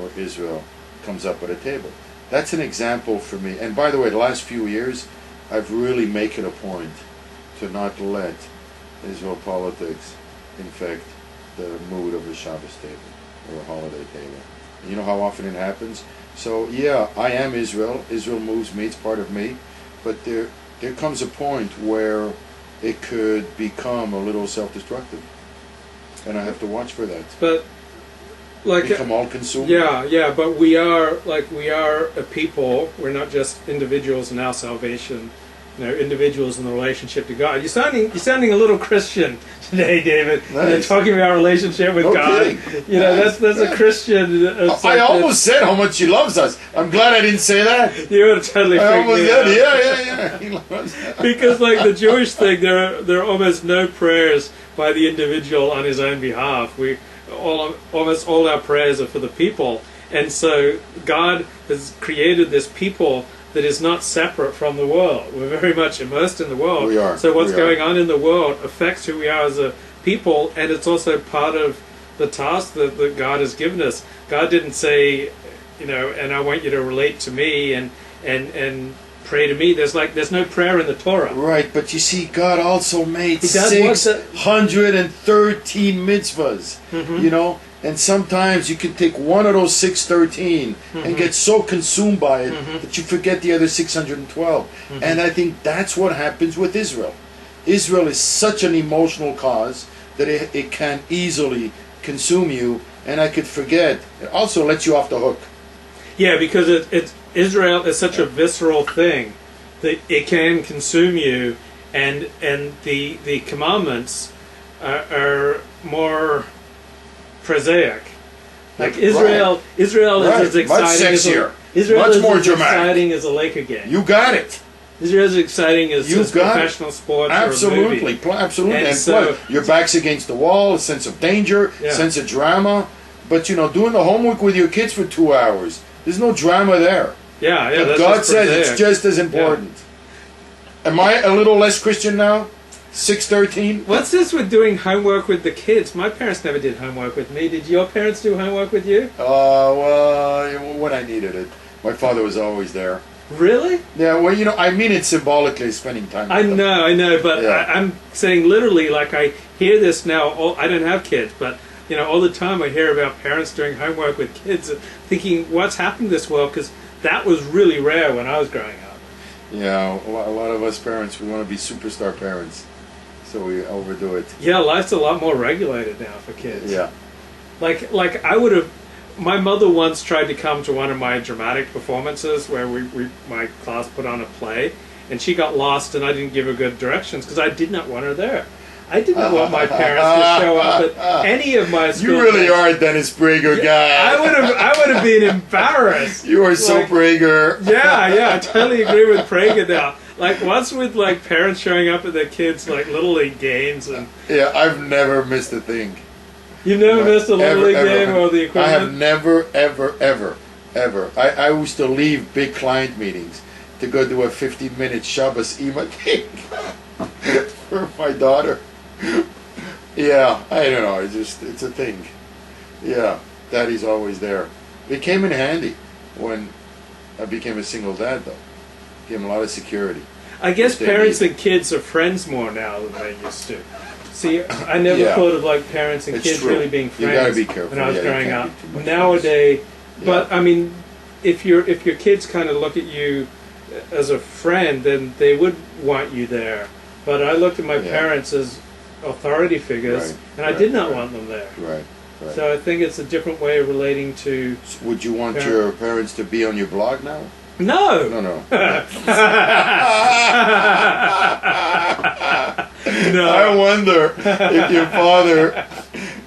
or Israel comes up at a table. That's an example for me. And by the way, the last few years, I've really made it a point to not let Israel politics infect the mood of a Shabbos table or a holiday table. You know how often it happens? So yeah, I am Israel. Israel moves me, it's part of me. But there comes a point where it could become a little self-destructive. And I have to watch for that. But like become all consuming. Yeah, but we are a people. We're not just individuals in our salvation. Individuals in the relationship to God. You're sounding a little Christian today, David. Nice. Talking about our relationship with God. Kidding. That's a Christian. I almost said how much He loves us. I'm glad I didn't say that. You would have totally freaked me out. Yeah. He loves us. Because like the Jewish thing, there are almost no prayers by the individual on his own behalf. Almost all our prayers are for the people, and so God has created this people that is not separate from the world. We're very much immersed in the world. We are. So what's going on in the world affects who we are as a people, and it's also part of the task that God has given us. God didn't say, and I want you to relate to me and pray to me. There's no prayer in the Torah. Right, but you see, God also made 613 mitzvahs. Mm-hmm. And sometimes you can take one of those 613 and get so consumed by it that you forget the other 612. And I think that's what happens with Israel. Israel is such an emotional cause that it can easily consume you, and I could forget. It also lets you off the hook. Yeah, because Israel is such a visceral thing that it can consume you, and the commandments are more prosaic. Like Israel is as exciting. Much sexier. Israel much is more as dramatic. Exciting as a Laker game. You got it. Israel is as exciting as professional sports. Absolutely, or a movie. absolutely. And so, your back's against the wall, a sense of danger, sense of drama. But doing the homework with your kids for 2 hours, there's no drama there. Yeah. But That's God says it's just as important. Am I a little less Christian now? 613. What's this with doing homework with the kids? My parents never did homework with me. Did your parents do homework with you? Well, when I needed it. My father was always there. Really? Yeah, well, I mean it symbolically, spending time with them. I know, but I'm saying literally, like I hear this now. I don't have kids, but all the time I hear about parents doing homework with kids, and thinking, what's happened to this world? Because that was really rare when I was growing up. Yeah, a lot of us parents, we want to be superstar parents. So we overdo it. Yeah, life's a lot more regulated now for kids. Yeah. Like I would have. My mother once tried to come to one of my dramatic performances where my class put on a play, and she got lost, and I didn't give her good directions because I did not want her there. I did not want my parents to show up at any of my school. You really are a Dennis Prager guy. I would have been embarrassed. You are so Prager. Yeah, I totally agree with Prager now. Like, what's with, parents showing up at their kids', Little League games? And yeah, I've never missed a thing. You've never missed a Little League game or the equivalent? I have never, ever. I used to leave big client meetings to go do a 15-minute Shabbos Ima thing for my daughter. Yeah, I don't know. It's a thing. Yeah, Daddy's always there. It came in handy when I became a single dad, though. Gave him a lot of security. I guess parents and kids are friends more now than they used to. See, I never thought of parents and kids really being friends. You got to be careful when I was growing up. Nowadays, but I mean, if your kids kind of look at you as a friend, then they would want you there. But I looked at my parents as authority figures, and I did not want them there. Right. So I think it's a different way of relating to. Would you want your parents to be on your blog now? No. No. No. I wonder if your father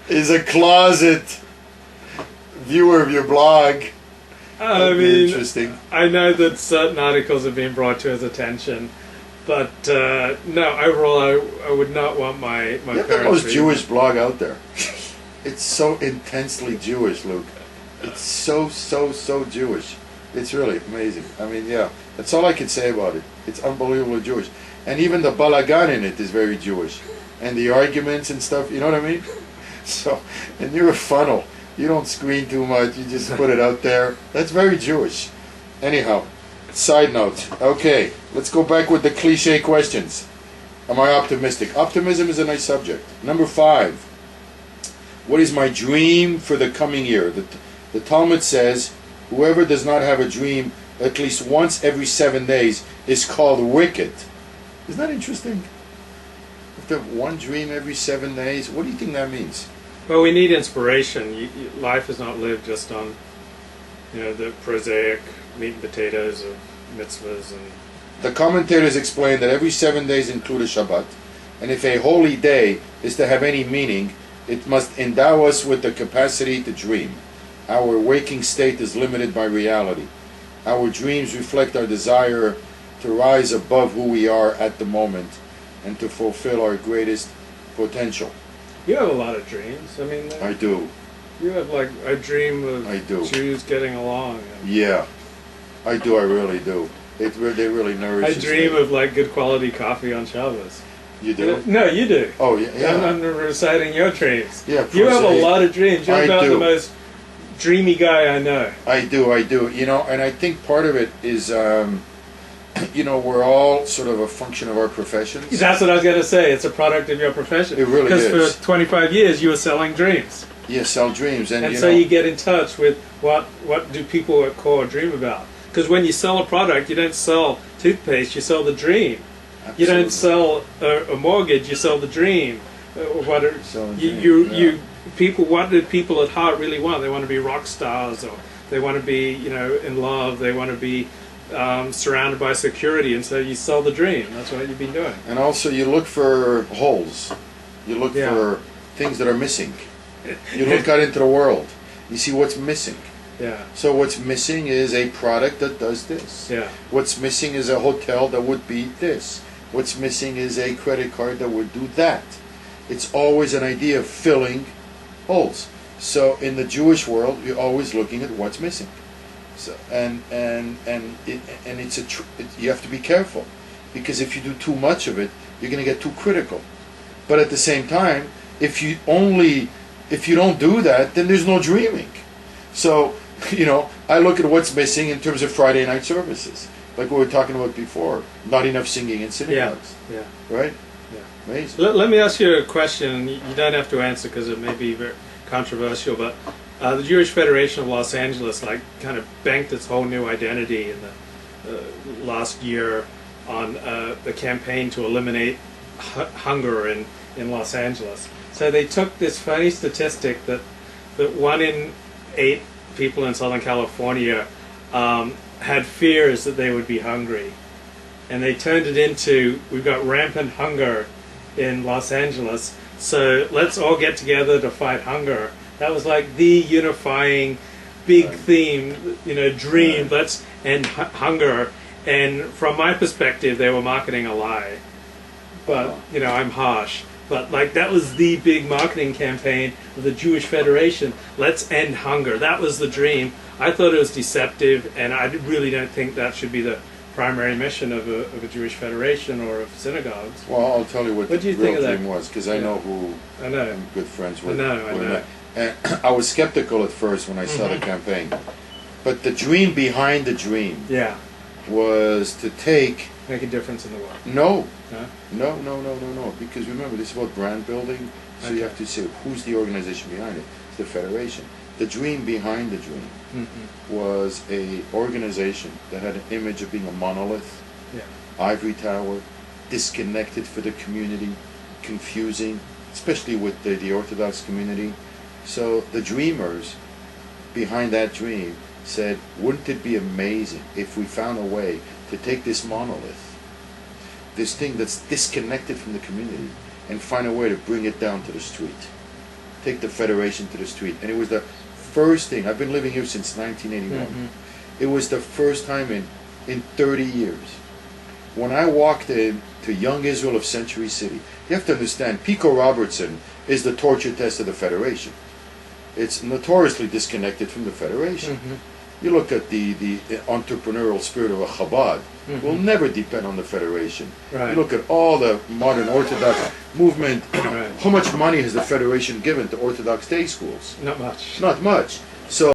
is a closet viewer of your blog. I mean, interesting. I know that certain articles have been brought to his attention, but no. Overall, I would not want my parents. The most Jewish blog out there. It's so intensely Jewish, Luke. It's so Jewish. It's really amazing. I mean, that's all I can say about it. It's unbelievably Jewish. And even the balagan in it is very Jewish. And the arguments and stuff, you know what I mean? So, and you're a funnel. You don't screen too much. You just put it out there. That's very Jewish. Anyhow, side note. Okay, let's go back with the cliche questions. Am I optimistic? Optimism is a nice subject. Number 5. What is my dream for the coming year? The Talmud says, whoever does not have a dream at least once every 7 days is called wicked. Isn't that interesting? If there one dream every 7 days, what do you think that means? Well, we need inspiration. Life is not lived just on, the prosaic meat and potatoes of mitzvahs. And the commentators explain that every 7 days include a Shabbat, and if a holy day is to have any meaning, it must endow us with the capacity to dream. Our waking state is limited by reality. Our dreams reflect our desire to rise above who we are at the moment and to fulfill our greatest potential. You have a lot of dreams. I mean, I do. You have I dream of Jews getting along. Yeah, I do. I really do. They really nourish. I dream of good quality coffee on Shabbos. You do? No, you do. Oh yeah. I'm reciting your dreams. Yeah. You have a lot of dreams. You're about the most dreamy guy I know. I do. And I think part of it is, we're all sort of a function of our professions. That's what I was going to say. It's a product of your profession. It really is. Because for 25 years you were selling dreams. Yeah, sell dreams. And so you get in touch with what do people at core dream about. Because when you sell a product, you don't sell toothpaste, you sell the dream. Absolutely. You don't sell a mortgage, you sell the dream. What do people at heart really want? They want to be rock stars, or they want to be, in love. They want to be surrounded by security, and so you sell the dream. That's what you've been doing. And also, you look for holes. You look for things that are missing. You look out into the world. You see what's missing. Yeah. So what's missing is a product that does this. Yeah. What's missing is a hotel that would be this. What's missing is a credit card that would do that. It's always an idea of filling holes. So in the Jewish world, you're always looking at what's missing. So you have to be careful, because if you do too much of it, you're going to get too critical. But at the same time, if you don't do that, then there's no dreaming. So I look at what's missing in terms of Friday night services, like we were talking about before. Not enough singing in synagogues. Yeah. Right. Yeah. Amazing. Let me ask you a question. You don't have to answer because it may be very controversial, but the Jewish Federation of Los Angeles kind of banked its whole new identity in the last year on the campaign to eliminate hunger in Los Angeles. So they took this funny statistic that 1 in 8 people in Southern California had fears that they would be hungry, and they turned it into, we've got rampant hunger in Los Angeles, so let's all get together to fight hunger. That was the unifying big theme, dream. Let's end hunger. And from my perspective, they were marketing a lie. But I'm harsh. But that was the big marketing campaign of the Jewish Federation. Let's end hunger. That was the dream. I thought it was deceptive, and I really don't think that should be the primary mission of a Jewish federation or of synagogues. Well, I'll tell you what the real dream was, because I know who I'm good friends with. I know. And I was skeptical at first when I saw the campaign. But the dream behind the dream was to make a difference in the world. No. Huh? No. Because remember, this is about brand building, so you have to say, who's the organization behind it? It's the federation. The dream behind the dream was a organization that had an image of being a monolith, ivory tower, disconnected for the community, confusing, especially with the Orthodox community. So the dreamers behind that dream said, wouldn't it be amazing if we found a way to take this monolith, this thing that's disconnected from the community, and find a way to bring it down to the street. Take the federation to the street. And it was the first thing. I've been living here since 1981. It was the first time in 30 years. When I walked into Young Israel of Century City, you have to understand, Pico Robertson is the torture test of the federation. It's notoriously disconnected from the federation. You look at the entrepreneurial spirit of a Chabad. Will never depend on the Federation. Right. You look at all the modern Orthodox movement. Right. How much money has the Federation given to Orthodox day schools? Not much. Not much.